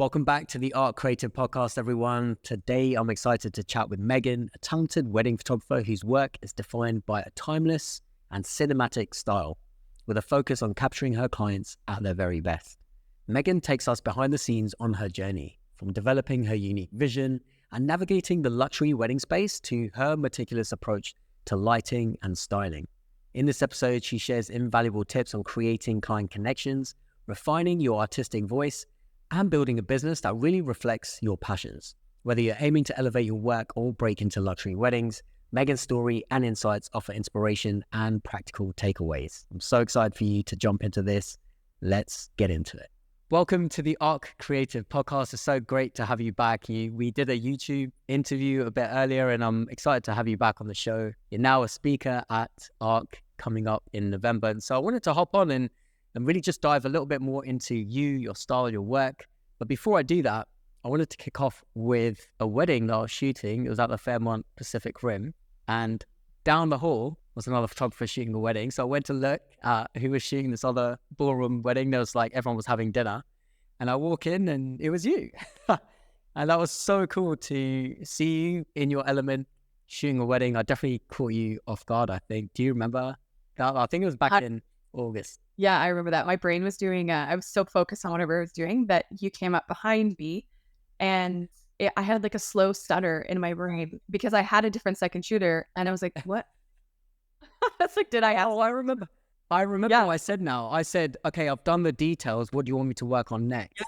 Welcome back to the Art Creative Podcast, everyone. Today, I'm excited to chat with Meghan, a talented wedding photographer whose work is defined by a timeless and cinematic style, with a focus on capturing her clients at their very best. Meghan takes us behind the scenes on her journey, from developing her unique vision and navigating the luxury wedding space to her meticulous approach to lighting and styling. In this episode, she shares invaluable tips on creating client connections, refining your artistic voice, and building a business that really reflects your passions. Whether you're aiming to elevate your work or break into luxury weddings, Meghan's story and insights offer inspiration and practical takeaways. I'm so excited for you to jump into this. Let's get into it. Welcome to the Arc Creative Podcast. It's so great to have you back. We did a YouTube interview a bit earlier, and I'm excited to have you back on the show. You're now a speaker at Arc coming up in November. And so I wanted to hop on and really just dive a little bit more into you, your style, your work. But before I do that, I wanted to kick off with a wedding that I was shooting. It was at the Fairmont Pacific Rim. And down the hall was another photographer shooting a wedding. So I went to look at who was shooting this other ballroom wedding. There was like, everyone was having dinner. And I walk in and it was you. And that was so cool to see you in your element shooting a wedding. I definitely caught you off guard, I think. Do you remember that? I think it was back in August. Yeah, I remember that. My brain was doing, I was so focused on whatever I was doing that you came up behind me and I had like a slow stutter in my brain because I had a different second shooter and I was like, what? That's like, did I ask? Oh, I remember Yeah. what I said now. I said, okay, I've done the details. What do you want me to work on next?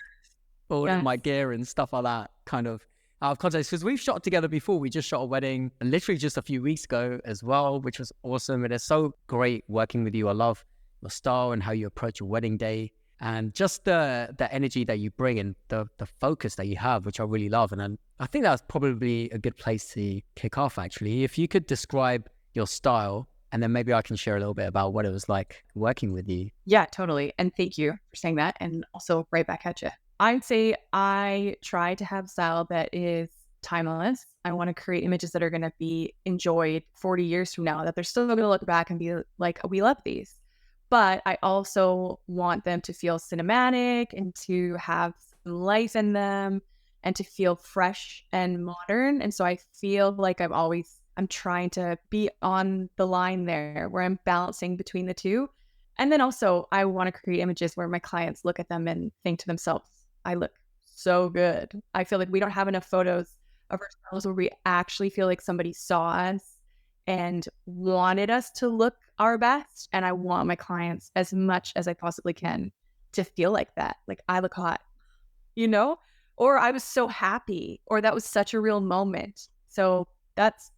All Yes. my gear and stuff like that, kind of out of context. Because we've shot together before. We just shot a wedding literally just a few weeks ago as well, which was awesome. And it's so great working with you. I love your style and how you approach a wedding day and just the energy that you bring and the focus that you have, which I really love. And I think that's probably a good place to kick off, actually. If you could describe your style, and then maybe I can share a little bit about what it was like working with you. Yeah, totally. And thank you for saying that. And also right back at you. I'd say I try to have style that is timeless. I want to create images that are going to be enjoyed 40 years from now, that they're still going to look back and be like, we love these. But I also want them to feel cinematic and to have some life in them and to feel fresh and modern. And so I feel like I'm trying to be on the line there where I'm balancing between the two. And then also I want to create images where my clients look at them and think to themselves, I look so good. I feel like we don't have enough photos of ourselves where we actually feel like somebody saw us and wanted us to look our best. And I want my clients, as much as I possibly can, to feel like that. Like, I look hot, or I was so happy, or that was such a real moment. So that's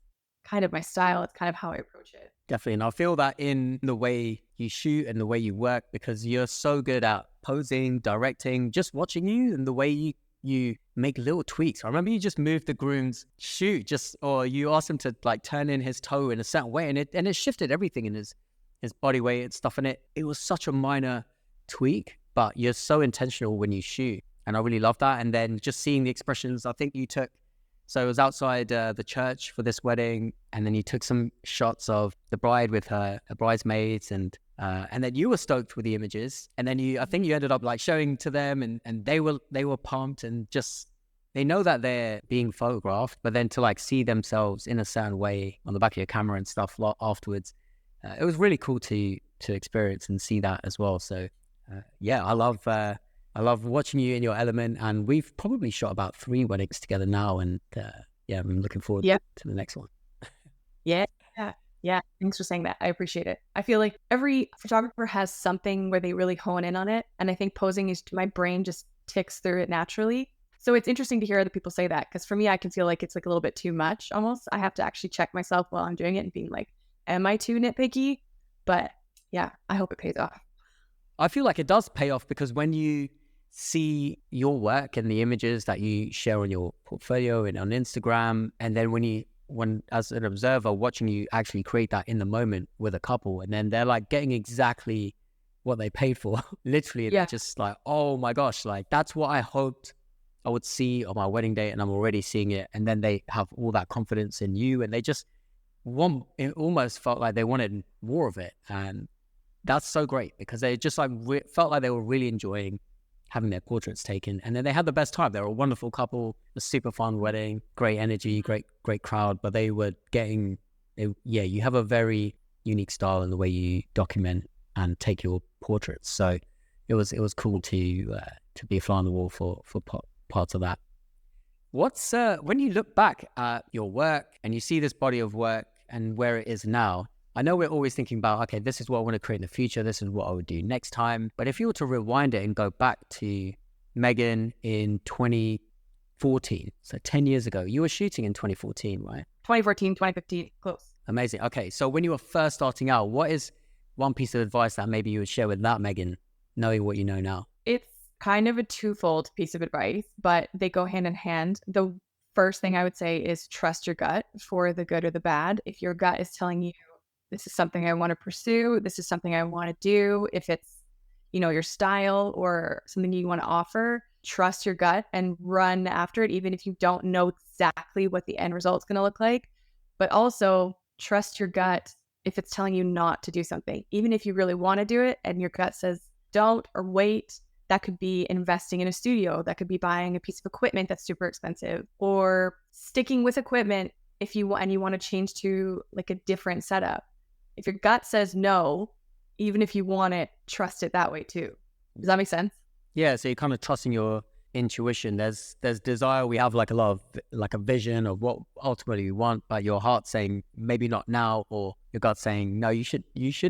kind of my style. It's kind of how I approach it. Definitely. And I feel that in the way you shoot and the way you work, because you're so good at posing, directing, just watching you and the way you make little tweaks. I remember you just moved the groom's shoe or you asked him to like turn in his toe in a certain way and it shifted everything in his body weight and stuff. And it was such a minor tweak, but you're so intentional when you shoot. And I really love that. And then just seeing the expressions, I think you took, so it was outside the church for this wedding. And then you took some shots of the bride with her bridesmaids and then you were stoked with the images. And then I think you ended up like showing to them and they were pumped and just, they know that they're being photographed, but then to like see themselves in a certain way on the back of your camera and stuff afterwards, it was really cool to experience and see that as well. So yeah, I love watching you in your element, and we've probably shot about 3 weddings together now. And yeah, I'm looking forward to the next one. Yeah. Thanks for saying that. I appreciate it. I feel like every photographer has something where they really hone in on it. And I think posing my brain just ticks through it naturally. So it's interesting to hear other people say that, because for me, I can feel like it's like a little bit too much almost. I have to actually check myself while I'm doing it and being like, am I too nitpicky? But yeah, I hope it pays off. I feel like it does pay off, because when you see your work and the images that you share on your portfolio and on Instagram, and then when as an observer watching you actually create that in the moment with a couple, and then they're like getting exactly what they paid for, literally, they're just like, oh my gosh, like that's what I hoped I would see on my wedding day, and I'm already seeing it. And then they have all that confidence in you, and they just it almost felt like they wanted more of it. And that's so great, because they just like felt like they were really enjoying having their portraits taken. And then they had the best time. They were a wonderful couple, a super fun wedding, great energy, great crowd. But they were getting, you have a very unique style in the way you document and take your portraits. So it was cool to be a fly on the wall for parts of that. What's when you look back at your work and you see this body of work and where it is now, I know we're always thinking about, okay, this is what I want to create in the future. This is what I would do next time. But if you were to rewind it and go back to Meghan in 2014, so 10 years ago, you were shooting in 2014, right? 2014, 2015, close. Amazing. Okay. So when you were first starting out, what is one piece of advice that maybe you would share with that Meghan, knowing what you know now? It's kind of a twofold piece of advice, but they go hand in hand. The first thing I would say is trust your gut for the good or the bad. If your gut is telling you, this is something I want to pursue, this is something I want to do, if it's, your style or something you want to offer, trust your gut and run after it, even if you don't know exactly what the end result is going to look like. But also trust your gut if it's telling you not to do something, even if you really want to do it and your gut says don't or wait. That could be investing in a studio. That could be buying a piece of equipment that's super expensive, or sticking with equipment if you want and you want to change to like a different setup. If your gut says no, even if you want it, trust it that way too. Does that make sense? Yeah. So you're kind of trusting your intuition. There's desire. We have like a lot of like a vision of what ultimately we want, but your heart saying maybe not now, or your gut saying no, you should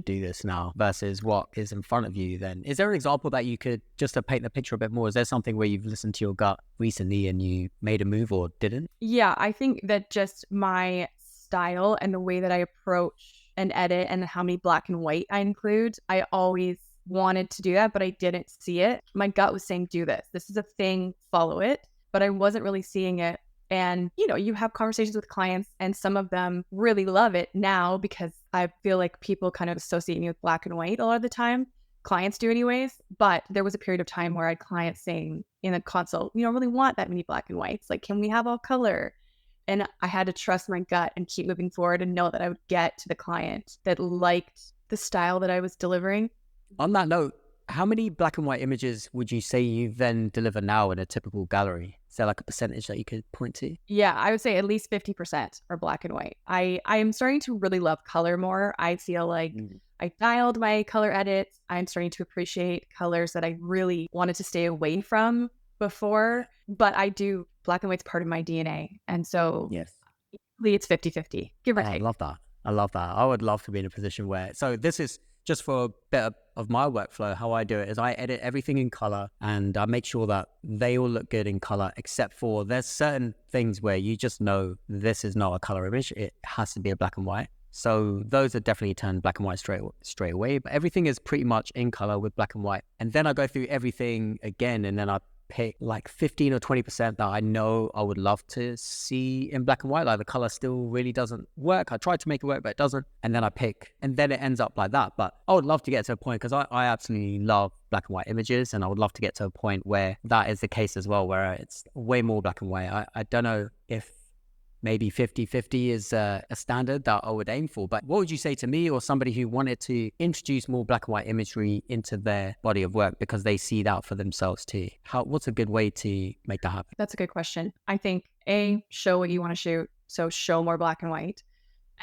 do this now, versus what is in front of you. Then is there an example that you could, just to paint the picture a bit more, is there something where you've listened to your gut recently and you made a move or didn't? Yeah, I think that just my style and the way that I approach and edit and how many black and white I include, I always wanted to do that, but I didn't see it. My gut was saying, do this. This is a thing, follow it. But I wasn't really seeing it. And, you have conversations with clients and some of them really love it now because I feel like people kind of associate me with black and white a lot of the time. Clients do anyways. But there was a period of time where I had clients saying in a consult, we don't really want that many black and whites. Like, can we have all color? And I had to trust my gut and keep moving forward and know that I would get to the client that liked the style that I was delivering. On that note, how many black and white images would you say you then deliver now in a typical gallery? Is there like a percentage that you could point to? Yeah, I would say at least 50% are black and white. I am starting to really love color more. I feel like I dialed my color edits. I'm starting to appreciate colors that I really wanted to stay away from before. But I do, black and white's part of my DNA. And so yes, it's 50-50, give or take. I love that. I would love to be in a position where, so this is just for a bit of my workflow. How I do it is I edit everything in color and I make sure that they all look good in color, except for there's certain things where you just know this is not a color image. It has to be a black and white. So those are definitely turned black and white straight away. But everything is pretty much in color with black and white. And then I go through everything again and then I pick like 15 or 20% that I know I would love to see in black and white. Like the color still really doesn't work. I tried to make it work, but it doesn't. And then I pick, and then it ends up like that. But I would love to get to a point, because I absolutely love black and white images, and I would love to get to a point where that is the case as well, where it's way more black and white. I don't know if maybe 50-50 is a standard that I would aim for. But what would you say to me or somebody who wanted to introduce more black and white imagery into their body of work because they see that for themselves too? What's a good way to make that happen? That's a good question. I think A, show what you want to shoot. So show more black and white.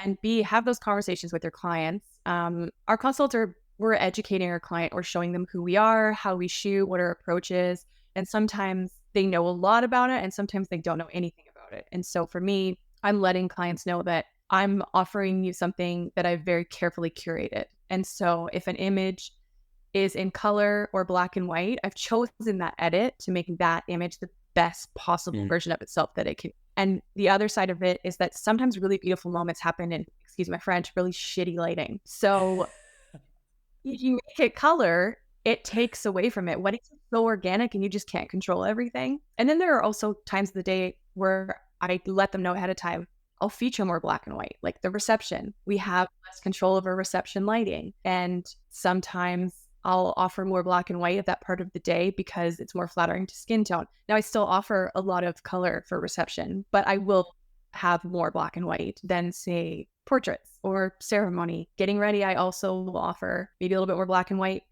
And B, have those conversations with your clients. Our consults we're educating our client. We're showing them who we are, how we shoot, what our approach is. And sometimes they know a lot about it and sometimes they don't know anything about it. And so for me, I'm letting clients know that I'm offering you something that I've very carefully curated. And so if an image is in color or black and white, I've chosen that edit to make that image the best possible version of itself that it can. And the other side of it is that sometimes really beautiful moments happen in, excuse my French, really shitty lighting. So if you make it color, it takes away from it. When it's so organic and you just can't control everything. And then there are also times of the day where I let them know ahead of time, I'll feature more black and white, like the reception. We have less control over reception lighting. And sometimes I'll offer more black and white at that part of the day because it's more flattering to skin tone. Now, I still offer a lot of color for reception, but I will have more black and white than, say, portraits or ceremony. Getting ready, I also will offer maybe a little bit more black and white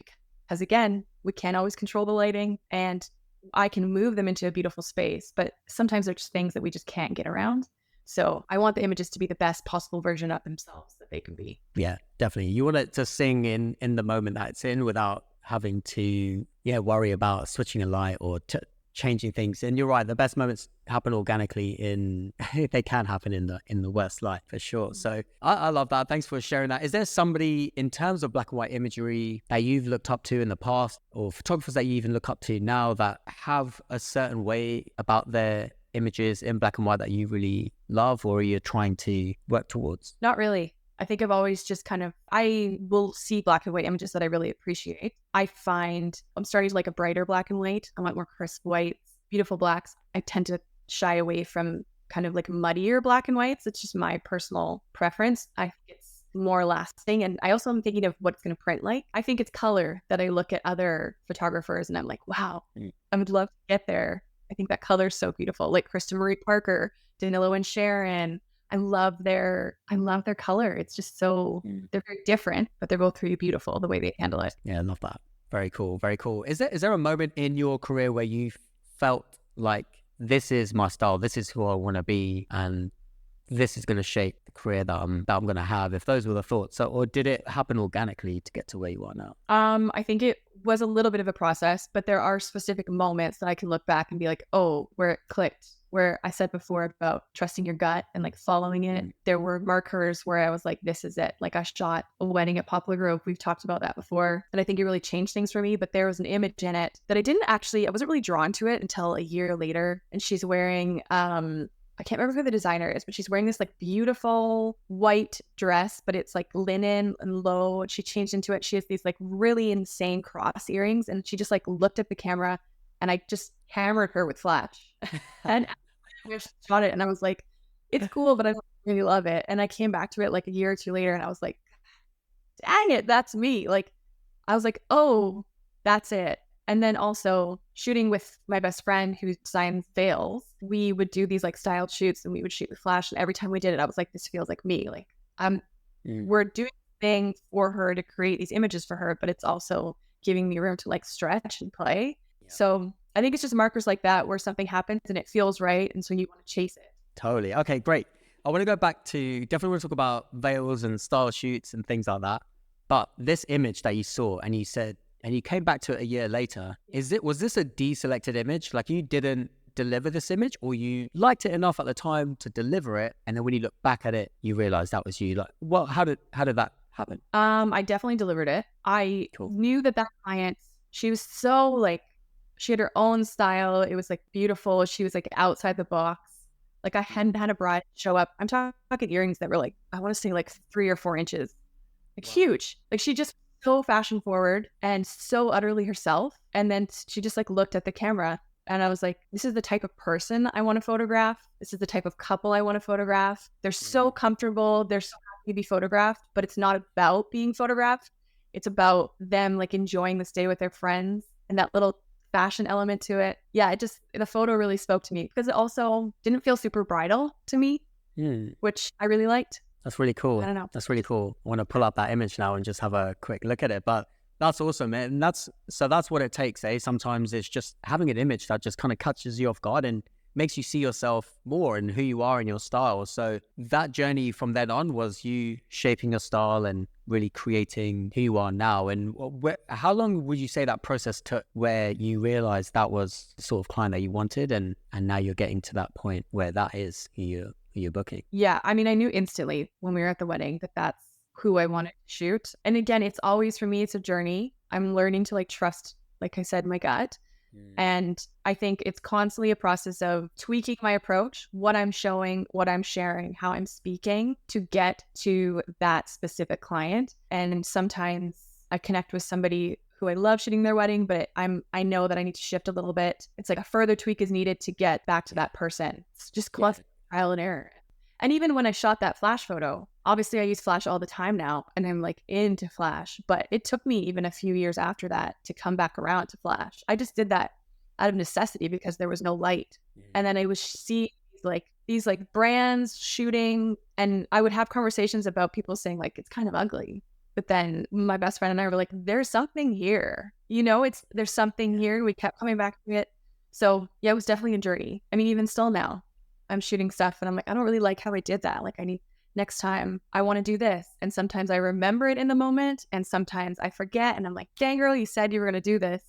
because, again, We can't always control the lighting, and I can move them into a beautiful space, but sometimes they're just things that we just can't get around. So I want the images to be the best possible version of themselves that they can be. Yeah, definitely. You want it to sing in the moment that it's in without having to worry about switching a light or changing things. And you're right, the best moments happen organically they can happen in the worst light, for sure. So I love that. Thanks for sharing that. Is there somebody in terms of black and white imagery that you've looked up to in the past, or photographers that you even look up to now that have a certain way about their images in black and white that you really love, or you're trying to work towards? Not really. I think I've always just I will see black and white images that I really appreciate. I find I'm starting to like a brighter black and white. I want more crisp whites, beautiful blacks. I tend to shy away from kind of like muddier black and whites. It's just my personal preference. I think it's more lasting. And I also am thinking of what it's going to print like. I think it's color that I look at other photographers and I'm like, wow, I would love to get there. I think that color is so beautiful. Like Krista Marie Parker, Danilo and Sharon. I love their color. It's just so, they're very different, but they're both really beautiful the way they handle it. Yeah, I love that. Very cool. Very cool. Is there a moment in your career where you felt like this is my style, this is who I want to be, and this is going to shape the career that I'm going to have, if those were the thoughts? So, or did it happen organically to get to where you are now? I think it was a little bit of a process, but there are specific moments that I can look back and be like, oh, where it clicked, where I said before about trusting your gut and like following it. There were markers where I was like, this is it. Like I shot a wedding at Poplar Grove. We've talked about that before. And I think it really changed things for me. But there was an image in it that I wasn't really drawn to it until a year later. And she's wearing, I can't remember who the designer is, but she's wearing this like beautiful white dress, but it's like linen and low. And she changed into it. She has these like really insane cross earrings. And she just like looked at the camera and I just hammered her with flash. And I shot it and I was like, it's cool, but I don't really love it. And I came back to it like a year or two later and I was like, dang it, that's me. Like, I was like, oh, that's it. And then also shooting with my best friend who designs veils, we would do these like styled shoots and we would shoot with flash. And every time we did it, I was like, this feels like me. Like we're doing things for her to create these images for her, but it's also giving me room to like stretch and play. Yeah. So I think it's just markers like that where something happens and it feels right. And so you want to chase it. Totally. Okay, great. I want to go back to, definitely want to talk about veils and style shoots and things like that. But this image that you saw and you said, and you came back to it a year later, was this a deselected image? Like you didn't deliver this image, or you liked it enough at the time to deliver it, and then when you look back at it, you realize that was you? Like, well, how did that happen? I definitely delivered it. I knew that client, she was so like, she had her own style. It was like beautiful. She was like outside the box. Like I hadn't had a bride show up. I'm talking earrings that were like, I want to say like 3 or 4 inches, like huge. Like she just so fashion forward and so utterly herself. And then she just like looked at the camera and I was like, this is the type of person I want to photograph. This is the type of couple I want to photograph. They're so comfortable. They're so happy to be photographed, but it's not about being photographed. It's about them like enjoying this day with their friends and that little fashion element to it. Yeah, the photo really spoke to me because it also didn't feel super bridal to me, which I really liked. That's really cool. I don't know. That's really cool. I want to pull up that image now and just have a quick look at it. But that's awesome, man. And that's what it takes, eh? Sometimes it's just having an image that just kind of catches you off guard and makes you see yourself more and who you are in your style. So that journey from then on was you shaping your style and really creating who you are now. And how long would you say that process took where you realized that was the sort of client that you wanted, and now you're getting to that point where that is who you're booking? Yeah, I mean, I knew instantly when we were at the wedding that that's who I wanted to shoot. And again, it's always, for me, it's a journey. I'm learning to like trust, like I said, my gut. And I think it's constantly a process of tweaking my approach, what I'm showing, what I'm sharing, how I'm speaking to get to that specific client. And sometimes I connect with somebody who I love shooting their wedding, but I know that I need to shift a little bit. It's like a further tweak is needed to get back to that person. It's just constant trial and error. And even when I shot that flash photo, obviously I use flash all the time now and I'm like into flash, but it took me even a few years after that to come back around to flash. I just did that out of necessity because there was no light. And then I was seeing these brands shooting, and I would have conversations about people saying like, it's kind of ugly. But then my best friend and I were like, there's something here. There's something here. We kept coming back to it. So yeah, it was definitely a journey. I mean, even still now, I'm shooting stuff and I'm like, I don't really like how I did that. Like, next time I want to do this. And sometimes I remember it in the moment and sometimes I forget and I'm like, dang girl, you said you were going to do this.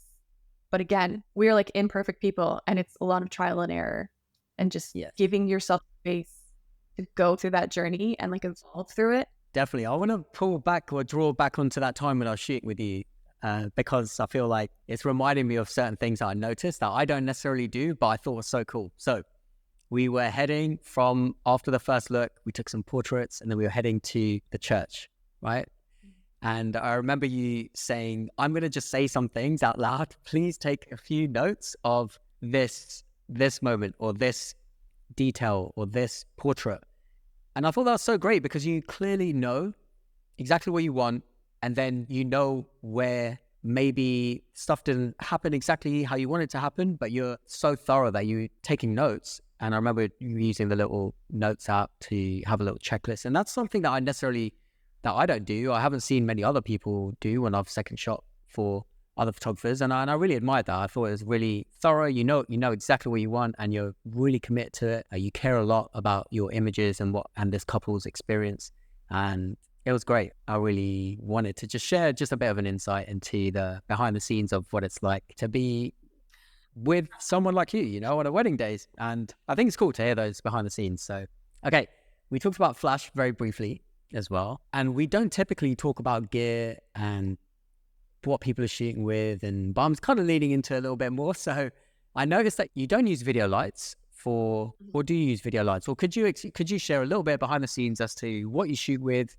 But again, we're like imperfect people and it's a lot of trial and error and just giving yourself space to go through that journey and like evolve through it. Definitely. I want to pull back or draw back onto that time when I was shooting with you because I feel like it's reminding me of certain things that I noticed that I don't necessarily do, but I thought was so cool. So we were heading from, after the first look, we took some portraits and then we were heading to the church, right? And I remember you saying, I'm going to just say some things out loud. Please take a few notes of this moment or this detail or this portrait. And I thought that was so great because you clearly know exactly what you want. And then you know where maybe stuff didn't happen exactly how you want it to happen, but you're so thorough that you're taking notes. And I remember you using the little notes app to have a little checklist. And that's something that I don't do. I haven't seen many other people do when I've second shot for other photographers. And I really admired that. I thought it was really thorough. You know exactly what you want and you're really committed to it. You care a lot about your images and this couple's experience. And it was great. I really wanted to just share just a bit of an insight into the behind the scenes of what it's like to be with someone like you, on a wedding days. And I think it's cool to hear those behind the scenes. So, okay, we talked about flash very briefly as well. And we don't typically talk about gear and what people are shooting with, but I'm kind of leaning into a little bit more. So I noticed that you don't use video lights or do you use video lights? Or could you share a little bit behind the scenes as to what you shoot with,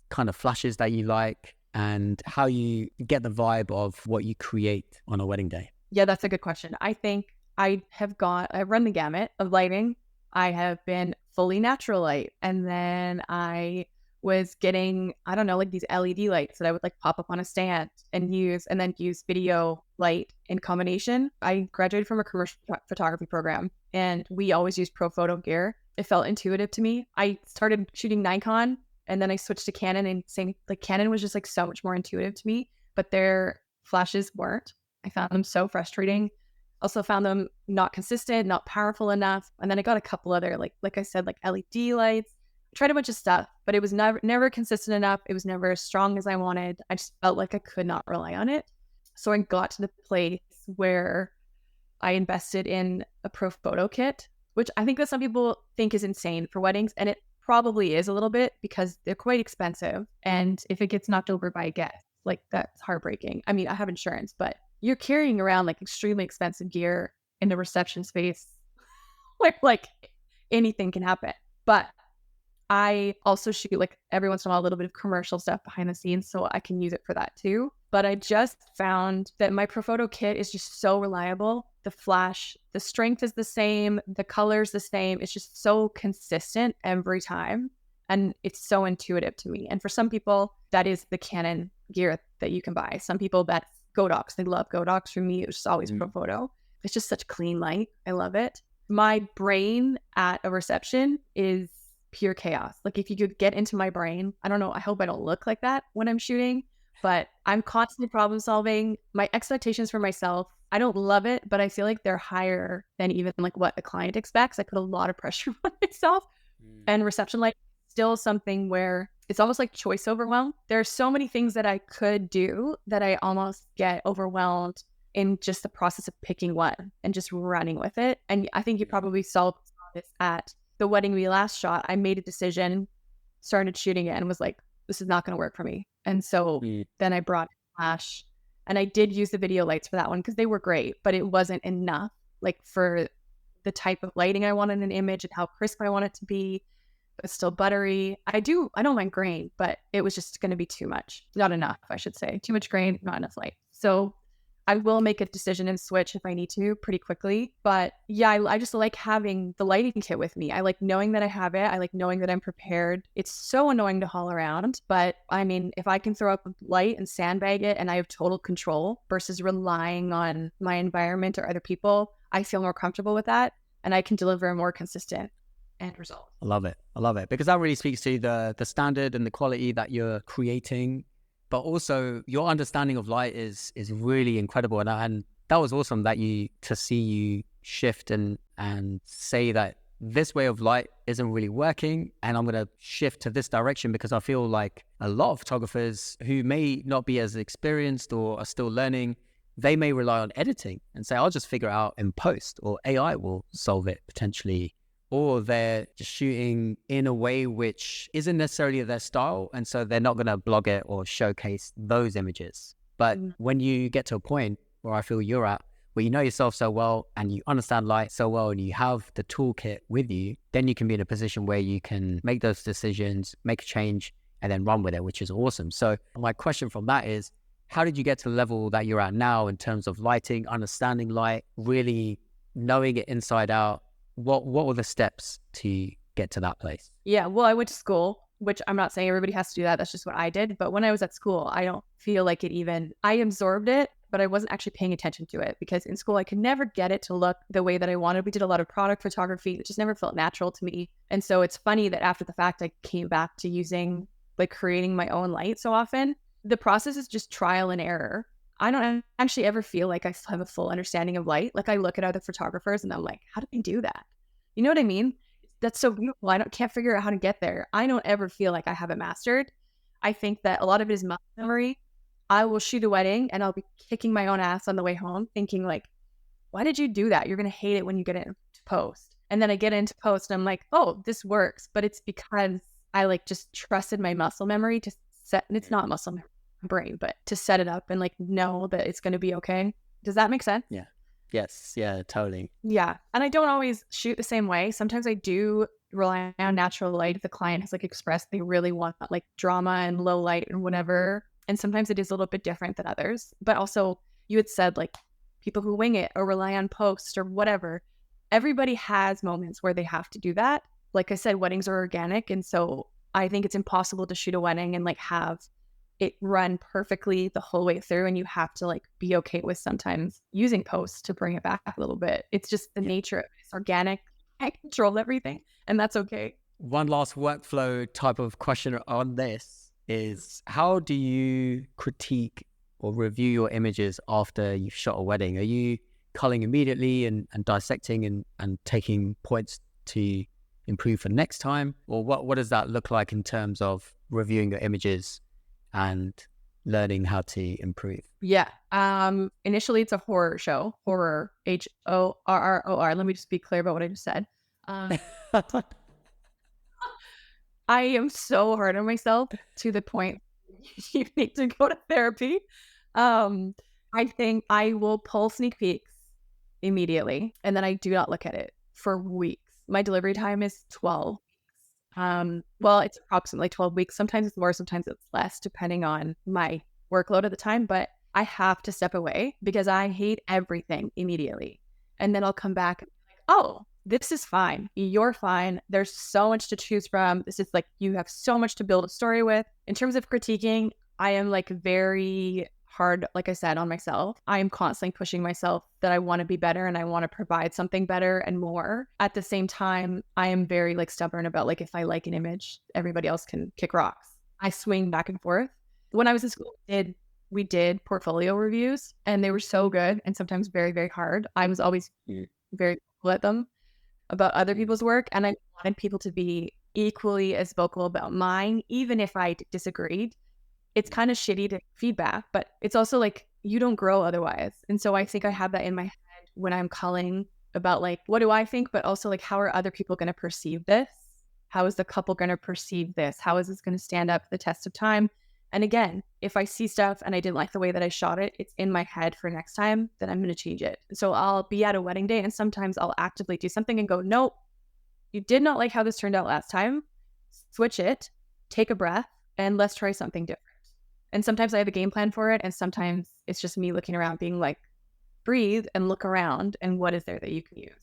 kind of flashes that you like, and how you get the vibe of what you create on a wedding day? Yeah, that's a good question. I think I've run the gamut of lighting. I have been fully natural light. And then I was getting, I don't know, like these LED lights that I would like pop up on a stand and use video light in combination. I graduated from a commercial photography program and we always used pro photo gear. It felt intuitive to me. I started shooting Nikon and then I switched to Canon and Canon was just like so much more intuitive to me, but their flashes weren't. I found them so frustrating. Also found them not consistent, not powerful enough. And then I got a couple other, like I said, like LED lights. I tried a bunch of stuff, but it was never consistent enough. It was never as strong as I wanted. I just felt like I could not rely on it. So I got to the place where I invested in a pro photo kit, which I think that some people think is insane for weddings. And it probably is a little bit because they're quite expensive. And if it gets knocked over by a guest, like that's heartbreaking. I mean, I have insurance, but you're carrying around like extremely expensive gear in the reception space where like anything can happen. But I also shoot like every once in a while a little bit of commercial stuff behind the scenes, so I can use it for that too. But I just found that my Profoto kit is just so reliable. The flash, the strength is the same, the color's the same. It's just so consistent every time. And it's so intuitive to me. And for some people, that is the Canon gear that you can buy. Some people, that's Godox. They love Godox. For me, it was just always Profoto. It's just such clean light. I love it. My brain at a reception is pure chaos. Like if you could get into my brain, I don't know, I hope I don't look like that when I'm shooting, but I'm constantly problem solving. My expectations for myself, I don't love it, but I feel like they're higher than even like what a client expects. I put a lot of pressure on myself. And reception light is still something where it's almost like choice overwhelm. There are so many things that I could do that I almost get overwhelmed in just the process of picking one and just running with it. And I think you probably saw this at the wedding we last shot. I made a decision, started shooting it, and was like, this is not going to work for me. And so then I brought flash, and I did use the video lights for that one because they were great, but it wasn't enough like for the type of lighting I wanted in an image and how crisp I want it to be, but still buttery. I don't mind grain, but it was just going to be too much. Not enough, I should say. Too much grain, not enough light. So I will make a decision and switch if I need to pretty quickly. But yeah, I just like having the lighting kit with me. I like knowing that I have it. I like knowing that I'm prepared. It's so annoying to haul around. But I mean, if I can throw up a light and sandbag it and I have total control versus relying on my environment or other people, I feel more comfortable with that. And I can deliver a more consistent end result. I love it. Because that really speaks to the standard and the quality that you're creating but also your understanding of light is really incredible. And that was awesome to see you shift and say that this way of light isn't really working, and I'm going to shift to this direction, because I feel like a lot of photographers who may not be as experienced or are still learning, they may rely on editing and say, I'll just figure it out in post, or AI will solve it potentially. Or they're just shooting in a way which isn't necessarily their style, and so they're not going to blog it or showcase those images. But when you get to a point where I feel you're at, where you know yourself so well and you understand light so well and you have the toolkit with you, then you can be in a position where you can make those decisions, make a change, and then run with it, which is awesome. So my question from that is, how did you get to the level that you're at now in terms of lighting, understanding light, really knowing it inside out? What were the steps to get to that place? Yeah, well, I went to school, which I'm not saying everybody has to do that. That's just what I did. But when I was at school, I don't feel like I absorbed it, but I wasn't actually paying attention to it, because in school, I could never get it to look the way that I wanted. We did a lot of product photography. It just never felt natural to me. And so it's funny that after the fact, I came back to creating my own light so often. The process is just trial and error. I don't actually ever feel like I still have a full understanding of light. Like, I look at other photographers and I'm like, how do they do that? You know what I mean? That's so beautiful. Can't figure out how to get there. I don't ever feel like I have it mastered. I think that a lot of it is muscle memory. I will shoot a wedding and I'll be kicking my own ass on the way home, thinking like, why did you do that? You're going to hate it when you get into post. And then I get into post and I'm like, oh, this works. But it's because I just trusted my muscle memory to set, and it's not muscle memory, brain, but to set it up and know that it's going to be okay. Does that make sense? Yeah. Yes. Yeah, totally. Yeah. And I don't always shoot the same way. Sometimes I do rely on natural light if the client has expressed they really want drama and low light and whatever. And sometimes it is a little bit different than others. But also, you had said people who wing it or rely on post or whatever. Everybody has moments where they have to do that. Like I said, weddings are organic. And so I think it's impossible to shoot a wedding and have it run perfectly the whole way through. And you have to be okay with sometimes using posts to bring it back a little bit. It's just the nature of it. It's organic. I control everything, and that's okay. One last workflow type of question on this is, how do you critique or review your images after you've shot a wedding? Are you culling immediately and dissecting and taking points to improve for next time? Or what does that look like in terms of reviewing your images and learning how to improve? Yeah. Initially, it's a horror show. Horror, HORROR. Let me just be clear about what I just said. I am so hard on myself to the point you need to go to therapy. I think I will pull sneak peeks immediately, and then I do not look at it for weeks. My delivery time is 12 weeks. Well, it's approximately 12 weeks. Sometimes it's more, sometimes it's less, depending on my workload at the time. But I have to step away because I hate everything immediately. And then I'll come back and be like, oh, this is fine. You're fine. There's so much to choose from. This is you have so much to build a story with. In terms of critiquing, I am very hard, like I said, on myself. I am constantly pushing myself that I want to be better and I want to provide something better and more. At the same time, I am very stubborn about if I like an image, everybody else can kick rocks. I swing back and forth. When I was in school, we did portfolio reviews, and they were so good and sometimes very, very hard. I was always very cool at them about other people's work, and I wanted people to be equally as vocal about mine, even if I disagreed. It's kind of shitty to feedback, but it's also you don't grow otherwise. And so I think I have that in my head when I'm culling about what do I think, but also how are other people going to perceive this? How is the couple going to perceive this? How is this going to stand up the test of time? And again, if I see stuff and I didn't like the way that I shot it, it's in my head for next time, then I'm going to change it. So I'll be at a wedding day and sometimes I'll actively do something and go, nope, you did not like how this turned out last time. Switch it, take a breath, and let's try something different. And sometimes I have a game plan for it. And sometimes it's just me looking around being breathe and look around. And what is there that you can use?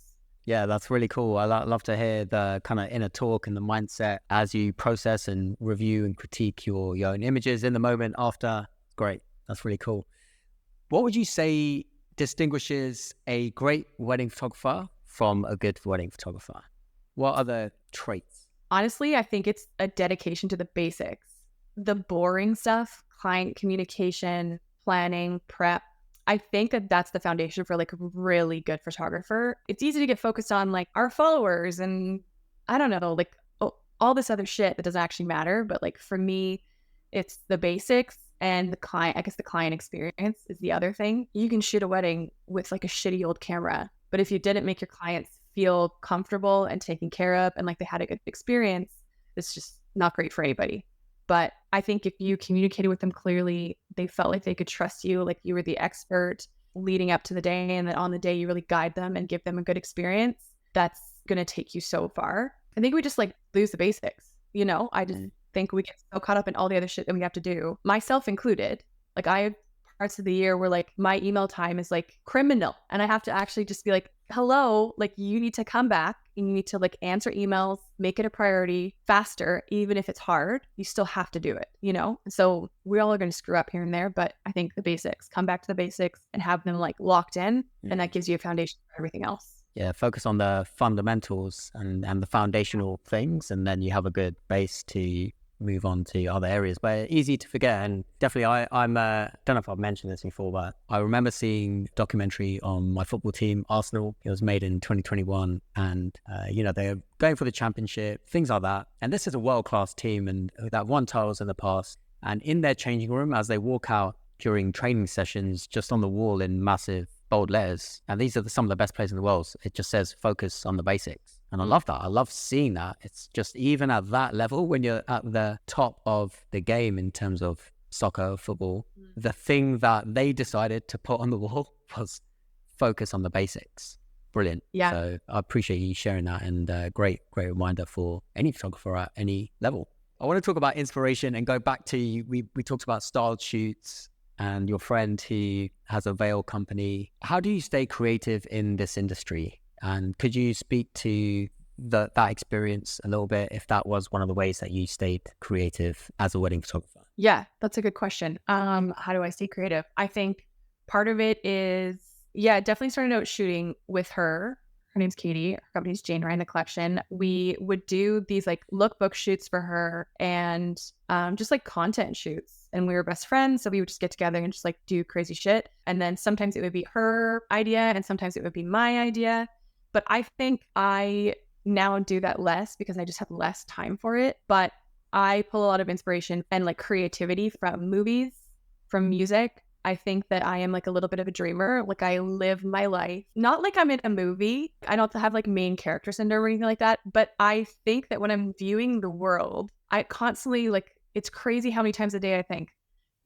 Yeah, that's really cool. I love to hear the kind of inner talk and the mindset as you process and review and critique your own images in the moment after. Great. That's really cool. What would you say distinguishes a great wedding photographer from a good wedding photographer? What are the traits? Honestly, I think it's a dedication to the basics. The boring stuff, client communication, planning, prep. I think that that's the foundation for like a really good photographer. It's easy to get focused on like our followers and I don't know, like all this other shit that doesn't actually matter. But like for me, it's the basics and the client, I guess the client experience is the other thing. You can shoot a wedding with like a shitty old camera, but if you didn't make your clients feel comfortable and taken care of and like they had a good experience, it's just not great for anybody. But I think if you communicated with them clearly, they felt like they could trust you, like you were the expert leading up to the day, and that on the day you really guide them and give them a good experience, that's going to take you so far. I think we just like lose the basics. You know, I just think we get so caught up in all the other shit that we have to do, myself included. Like I have parts of the year where like my email time is like criminal and I have to actually just be like, hello, like you need to come back and you need to like answer emails, make it a priority faster. Even if it's hard, you still have to do it, you know? So we all are going to screw up here and there, but I think the basics, come back to the basics and have them like locked in, and that gives you a foundation for everything else. Yeah, focus on the fundamentals and the foundational things, and then you have a good base to move on to other areas. But easy to forget, and definitely I'm don't know if I've mentioned this before, but I remember seeing a documentary on my football team, Arsenal. It was made in 2021, and you know, they're going for the championship, things like that. And this is a world-class team, and that won titles in the past. And in their changing room, as they walk out during training sessions, just on the wall in massive bold letters, and these are some of the best players in the world, it just says focus on the basics. And I love that. I love seeing that. It's just even at that level, when you're at the top of the game in terms of soccer, football, the thing that they decided to put on the wall was focus on the basics. Brilliant. Yeah. So I appreciate you sharing that, and great reminder for any photographer at any level. I want to talk about inspiration and go back to, we talked about styled shoots and your friend who has a veil company. How do you stay creative in this industry? And could you speak to that experience a little bit, if that was one of the ways that you stayed creative as a wedding photographer? Yeah, that's a good question. How do I stay creative? I think part of it is, definitely started out shooting with her. Her name's Katie. Her company's Jane Ryan, the collection. We would do these like lookbook shoots for her and just like content shoots. And we were best friends. So we would just get together and just like do crazy shit. And then sometimes it would be her idea and sometimes it would be my idea. But I think I now do that less because I just have less time for it. But I pull a lot of inspiration and like creativity from movies, from music. I think that I am like a little bit of a dreamer. Like I live my life, not like I'm in a movie. I don't have like main character syndrome or anything like that. But I think that when I'm viewing the world, I constantly like, it's crazy how many times a day I think,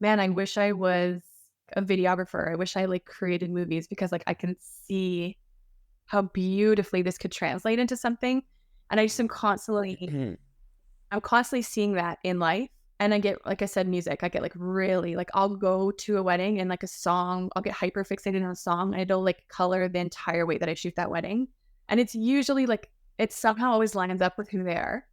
man, I wish I was a videographer. I wish I like created movies, because like I can see how beautifully this could translate into something. And I just am constantly, I'm constantly seeing that in life. And I get, like I said, music, I get like really, like I'll go to a wedding and like a song, I'll get hyper fixated on a song and it'll like color the entire way that I shoot that wedding. And it's usually like, it somehow always lines up with who they are.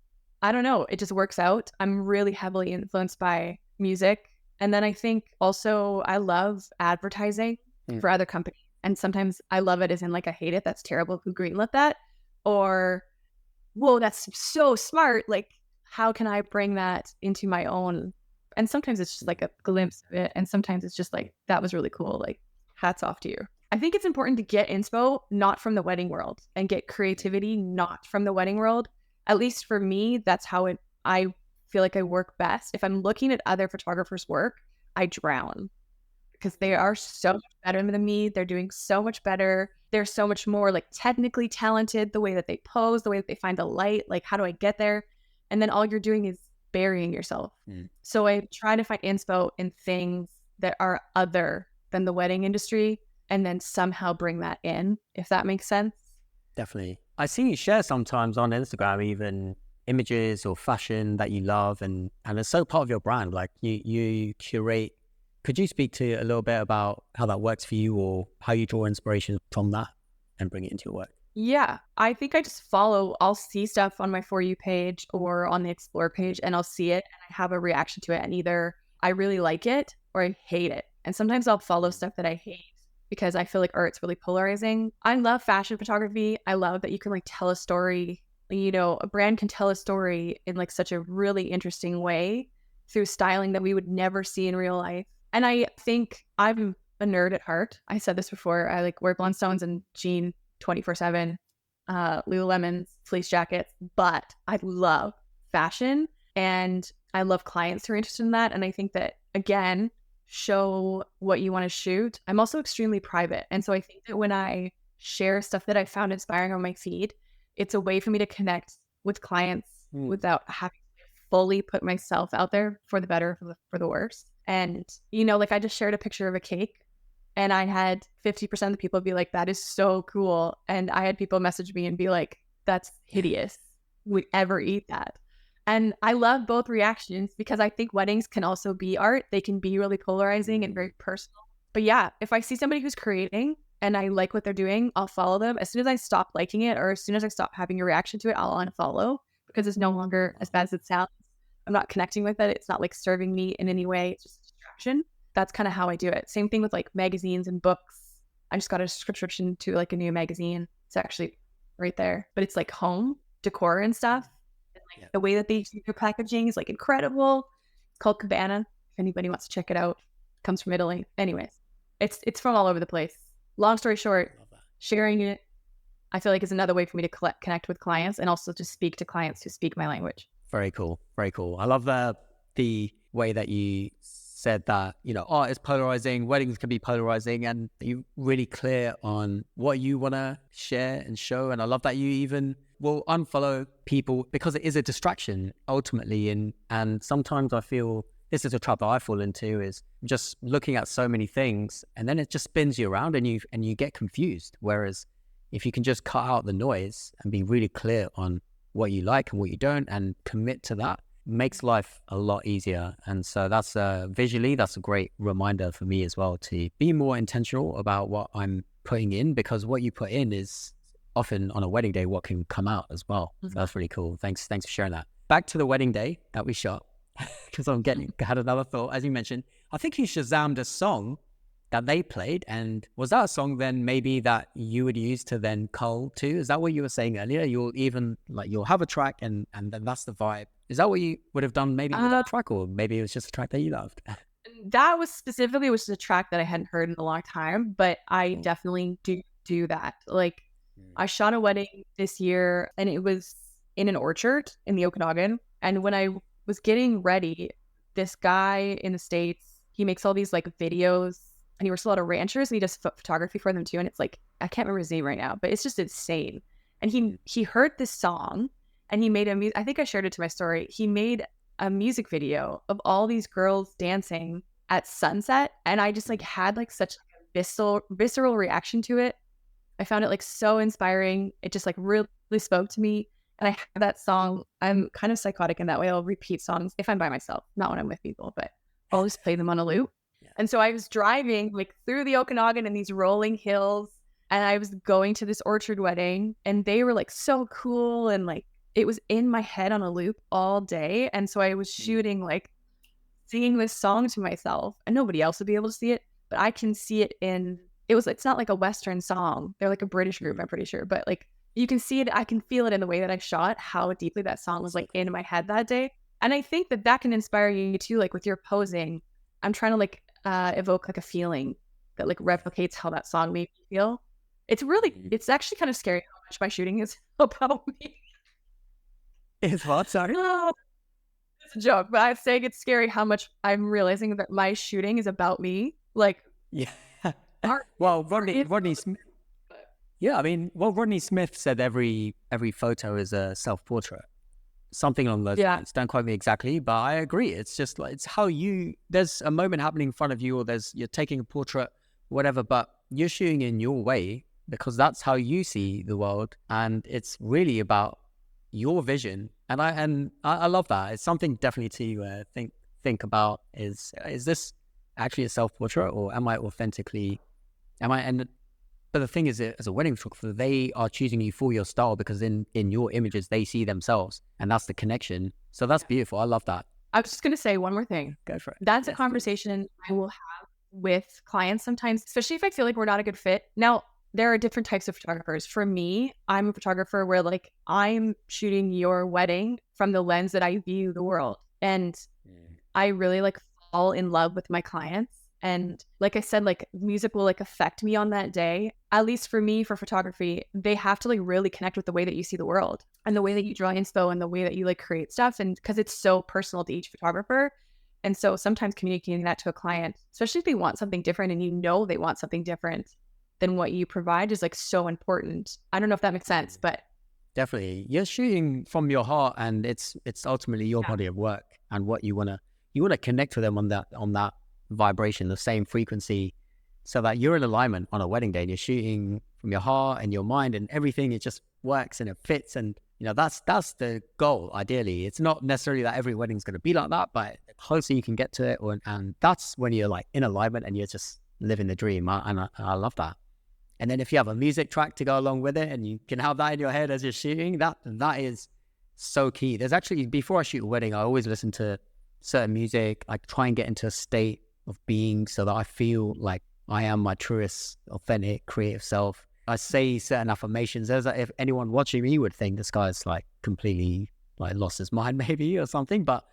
I don't know. It just works out. I'm really heavily influenced by music. And then I think also I love advertising for other companies. And sometimes I love it as in like, I hate it. That's terrible. Who greenlit that? Or, whoa, that's so smart. Like, how can I bring that into my own? And sometimes it's just like a glimpse of it. And sometimes it's just like, that was really cool. Like, hats off to you. I think it's important to get inspo, not from the wedding world, and get creativity, not from the wedding world. At least for me, that's how I feel like I work best. If I'm looking at other photographers' work, I drown, because they are so much better than me. They're doing so much better. They're so much more like technically talented, the way that they pose, the way that they find the light. Like, how do I get there? And then all you're doing is burying yourself. So I try to find inspo in things that are other than the wedding industry, and then somehow bring that in, if that makes sense. Definitely. I see you share sometimes on Instagram, even images or fashion that you love, and it's so part of your brand. Like you curate. Could you speak to a little bit about how that works for you, or how you draw inspiration from that and bring it into your work? Yeah, I think I just I'll see stuff on my For You page or on the Explore page, and I'll see it and I have a reaction to it. And either I really like it or I hate it. And sometimes I'll follow stuff that I hate because I feel like art's really polarizing. I love fashion photography. I love that you can like tell a story. You know, a brand can tell a story in like such a really interesting way through styling that we would never see in real life. And I think I'm a nerd at heart. I said this before. I like wear Blundstones and jean 24/7, Lululemons, fleece jackets, but I love fashion and I love clients who are interested in that. And I think that, again, show what you want to shoot. I'm also extremely private. And so I think that when I share stuff that I found inspiring on my feed, it's a way for me to connect with clients without having to fully put myself out there for the better, for the worse. And, you know, like I just shared a picture of a cake and I had 50% of the people be like, that is so cool. And I had people message me and be like, that's hideous. Would ever eat that? And I love both reactions because I think weddings can also be art. They can be really polarizing and very personal. But yeah, if I see somebody who's creating and I like what they're doing, I'll follow them. As soon as I stop liking it or as soon as I stop having a reaction to it, I'll unfollow because it's no longer as bad as it sounds. I'm not connecting with it. It's not like serving me in any way. It's just a distraction. That's kind of how I do it. Same thing with like magazines and books. I just got a subscription to like a new magazine. It's actually right there, but it's like home decor and stuff. And like the way that they do their packaging is like incredible. It's called Cabana. If anybody wants to check it out, it comes from Italy. Anyways, it's from all over the place. Long story short, sharing it, I feel like is another way for me to connect with clients and also to speak to clients who speak my language. Very cool. Very cool. I love the way that you said that, you know, art is polarizing, weddings can be polarizing, and you're really clear on what you want to share and show. And I love that you even will unfollow people because it is a distraction ultimately. And sometimes I feel this is a trap that I fall into, is just looking at so many things and then it just spins you around and you get confused. Whereas if you can just cut out the noise and be really clear on what you like and what you don't and commit to that, makes life a lot easier. And so that's visually, that's a great reminder for me as well to be more intentional about what I'm putting in, because what you put in is often on a wedding day what can come out as well. So that's really cool. Thanks for sharing that. Back to the wedding day that we shot, because had another thought. As you mentioned, I think you Shazammed a song that they played, and was that a song then maybe that you would use to then cull to? Is that what you were saying earlier? You'll have a track and then that's the vibe. Is that what you would have done maybe with that track, or maybe it was just a track that you loved? That was a track that I hadn't heard in a long time, but I definitely do that. Like I shot a wedding this year and it was in an orchard in the Okanagan. And when I was getting ready, this guy in the States, he makes all these like videos and he works with a lot of ranchers and he does photography for them too. And it's like, I can't remember his name right now, but it's just insane. And he heard this song and he made I think I shared it to my story. He made a music video of all these girls dancing at sunset. And I just like had like such a visceral reaction to it. I found it like so inspiring. It just like really spoke to me. And I have that song. I'm kind of psychotic in that way. I'll repeat songs if I'm by myself, not when I'm with people, but I'll just play them on a loop. And so I was driving like through the Okanagan and these rolling hills, and I was going to this orchard wedding, and they were like so cool, and like it was in my head on a loop all day. And so I was shooting like singing this song to myself, and nobody else would be able to see it, but I can see it it's not like a Western song. They're like a British group, I'm pretty sure, but like you can see it. I can feel it in the way that I shot, how deeply that song was like in my head that day. And I think that can inspire you too, like with your posing. I'm trying to like evoke like a feeling that like replicates how that song made me feel. It's actually kind of scary how much my shooting is about me. It's what? Sorry? It's a joke, but I'm saying it's scary how much I'm realizing that my shooting is about me. Like, yeah. Well, Rodney Smith. Yeah, I mean, Rodney Smith said every photo is a self-portrait. Something along those lines. Don't quote me exactly, but I agree. It's just like, it's how there's a moment happening in front of you, or you're taking a portrait, whatever, but you're shooting in your way because that's how you see the world. And it's really about your vision. And I love that. It's something definitely to think about is this actually a self-portrait, or am I but the thing is, as a wedding photographer, they are choosing you for your style because in your images, they see themselves, and that's the connection. So that's beautiful. I love that. I was just going to say one more thing. Go for it. That's a conversation I will have with clients sometimes, especially if I feel like we're not a good fit. Now, there are different types of photographers. For me, I'm a photographer where like I'm shooting your wedding from the lens that I view the world. And I really like fall in love with my clients. And like I said, like music will like affect me on that day. At least for me, for photography, they have to like really connect with the way that you see the world and the way that you draw inspo and the way that you like create stuff. And because it's so personal to each photographer. And so sometimes communicating that to a client, especially if they want something different and you know they want something different than what you provide, is like so important. I don't know if that makes sense, but Definitely. You're shooting from your heart, and it's ultimately your yeah. body of work and what you wanna connect with them on that vibration, the same frequency, so that you're in alignment on a wedding day and you're shooting from your heart and your mind and everything. It just works and it fits. And that's the goal. Ideally, it's not necessarily that every wedding's going to be like that, but the closer you can get to it, and that's when you're like in alignment and you're just living the dream. I love that. And then if you have a music track to go along with it and you can have that in your head as you're shooting, that is so key. There's actually, before I shoot a wedding, I always listen to certain music. I try and get into a state of being so that I feel like I am my truest, authentic, creative self. I say certain affirmations. There's if anyone watching me would think this guy's like completely like lost his mind maybe or something, but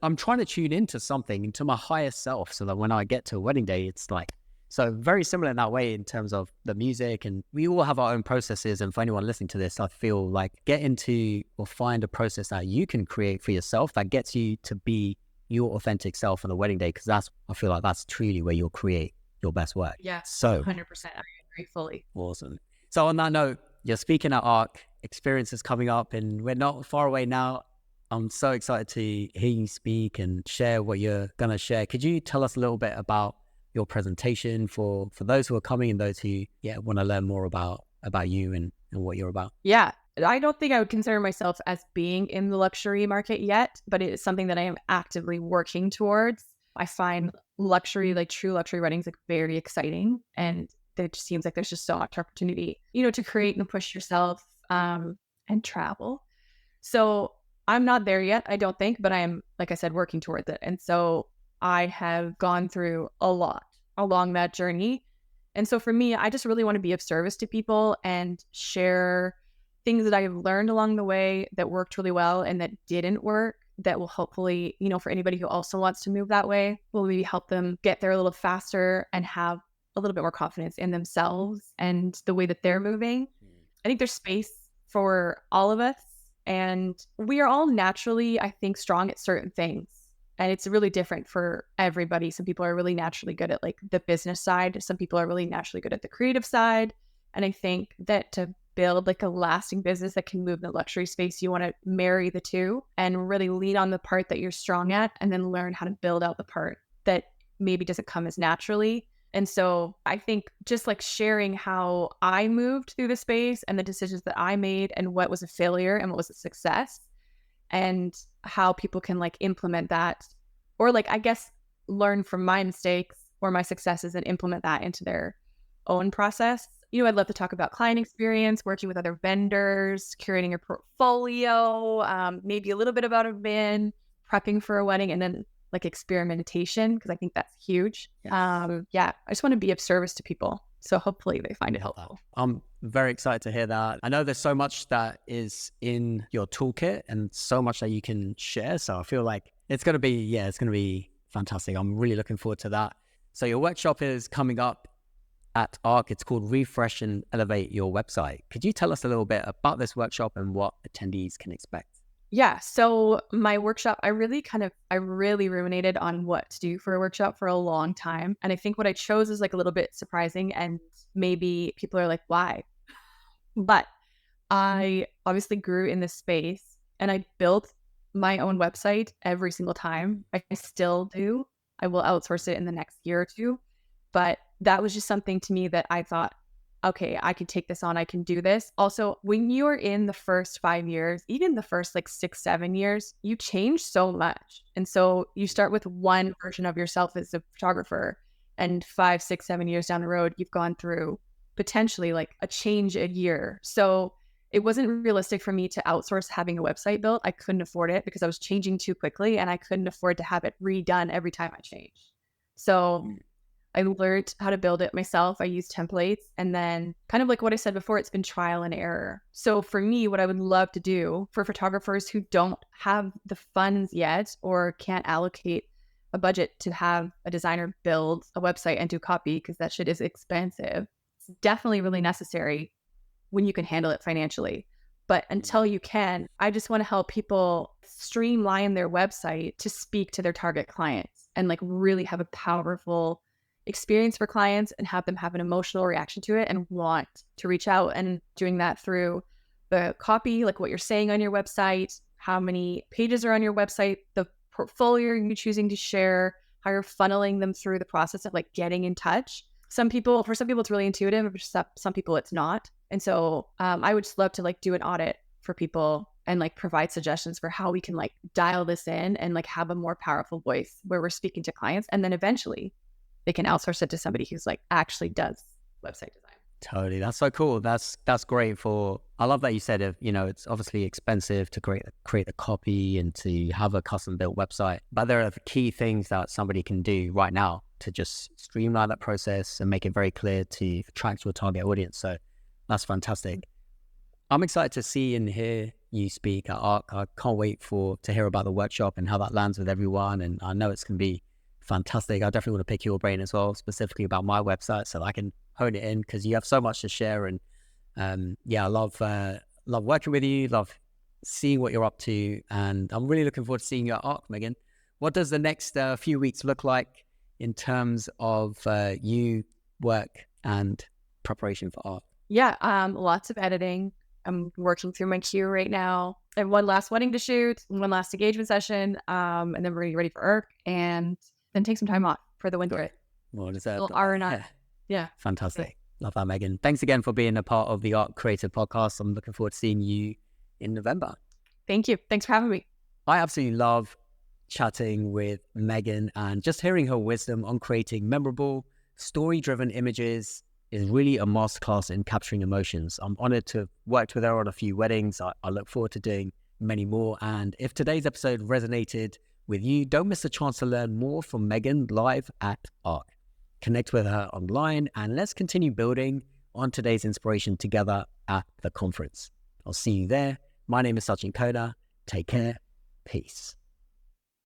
I'm trying to tune into something, into my higher self, so that when I get to a wedding day, it's like, so very similar in that way in terms of the music. And we all have our own processes. And for anyone listening to this, I feel like get into or find a process that you can create for yourself that gets you to be your authentic self on the wedding day. Because I feel like that's truly where you'll create your best work. Yeah, So 100%. I agree fully. awesome. So on that note, you're speaking at ARC, experiences coming up, and we're not far away now. I'm so excited to hear you speak and share what you're going to share. Could you tell us a little bit about your presentation for those who are coming and those who want to learn more about you and what you're about? Yeah. I don't think I would consider myself as being in the luxury market yet, but it is something that I am actively working towards. I find luxury, like true luxury weddings, like very exciting. And it just seems like there's just so much opportunity, to create and push yourself and travel. So I'm not there yet, I don't think, but I am, like I said, working towards it. And so I have gone through a lot along that journey. And so for me, I just really want to be of service to people and share things that I've learned along the way that worked really well and that didn't work, that will hopefully, for anybody who also wants to move that way, will maybe help them get there a little faster and have a little bit more confidence in themselves and the way that they're moving. I think there's space for all of us. And we are all naturally, I think, strong at certain things. And it's really different for everybody. Some people are really naturally good at like the business side. Some people are really naturally good at the creative side. And I think that to build like a lasting business that can move in the luxury space, you want to marry the two and really lean on the part that you're strong at and then learn how to build out the part that maybe doesn't come as naturally. And so I think just like sharing how I moved through the space and the decisions that I made and what was a failure and what was a success, and how people can like implement that, or like, I guess, learn from my mistakes or my successes and implement that into their own process. I'd love to talk about client experience, working with other vendors, curating your portfolio, maybe a little bit about a VIN, prepping for a wedding, and then like experimentation, because I think that's huge. Yes. I just want to be of service to people. So hopefully they find it helpful. I'm very excited to hear that. I know there's so much that is in your toolkit and so much that you can share. So I feel like it's going to be fantastic. I'm really looking forward to that. So your workshop is coming up at ARC. It's called Refresh and Elevate Your Website. Could you tell us a little bit about this workshop and what attendees can expect? Yeah. So my workshop, I really ruminated on what to do for a workshop for a long time. And I think what I chose is like a little bit surprising, and maybe people are like, why? But I obviously grew in this space and I built my own website every single time. I still do. I will outsource it in the next year or two. But that was just something to me that I thought, okay, I can take this on. I can do this. Also, when you're in the first 5 years, even the first like 6, 7 years, you change so much. And so you start with one version of yourself as a photographer, and 5, 6, 7 years down the road, you've gone through potentially like a change a year. So it wasn't realistic for me to outsource having a website built. I couldn't afford it because I was changing too quickly and I couldn't afford to have it redone every time I changed. So I learned how to build it myself. I use templates. And then kind of like what I said before, it's been trial and error. So for me, what I would love to do for photographers who don't have the funds yet or can't allocate a budget to have a designer build a website and do copy, because that shit is expensive. It's definitely really necessary when you can handle it financially. But until you can, I just want to help people streamline their website to speak to their target clients and like really have a powerful experience for clients and have them have an emotional reaction to it and want to reach out. And doing that through the copy, like what you're saying on your website, how many pages are on your website, the portfolio you're choosing to share, how you're funneling them through the process of like getting in touch. For some people, it's really intuitive. For some people, it's not. And so I would just love to like do an audit for people and like provide suggestions for how we can like dial this in and like have a more powerful voice where we're speaking to clients. And then eventually they can outsource it to somebody who's like actually does website design. Totally. That's so cool. That's great I love that you said, it's obviously expensive to create a copy and to have a custom built website, but there are key things that somebody can do right now to just streamline that process and make it very clear to attract your target audience. So that's fantastic. I'm excited to see and hear you speak at ARC. I can't wait to hear about the workshop and how that lands with everyone. And I know it's going to be fantastic. I definitely want to pick your brain as well, specifically about my website, so that I can hone it in, because you have so much to share. And I love working with you, love seeing what you're up to. And I'm really looking forward to seeing you at ARC, Meghan. What does the next few weeks look like in terms of you, work, and preparation for ARC? Yeah, lots of editing. I'm working through my queue right now. I have one last wedding to shoot, one last engagement session, and then we're ready for ARC, and then take some time off for the winter. Well deserved. Little R&R. Yeah. Fantastic. Love that, Meghan. Thanks again for being a part of the ARC Creative Podcast. I'm looking forward to seeing you in November. Thank you. Thanks for having me. I absolutely love chatting with Meghan, and just hearing her wisdom on creating memorable, story-driven images is really a masterclass in capturing emotions. I'm honored to have worked with her on a few weddings. I look forward to doing many more. And if today's episode resonated with you, don't miss a chance to learn more from Meghan live at ARC. Connect with her online, and let's continue building on today's inspiration together at the conference. I'll see you there. My name is Sachin. Take care. Peace.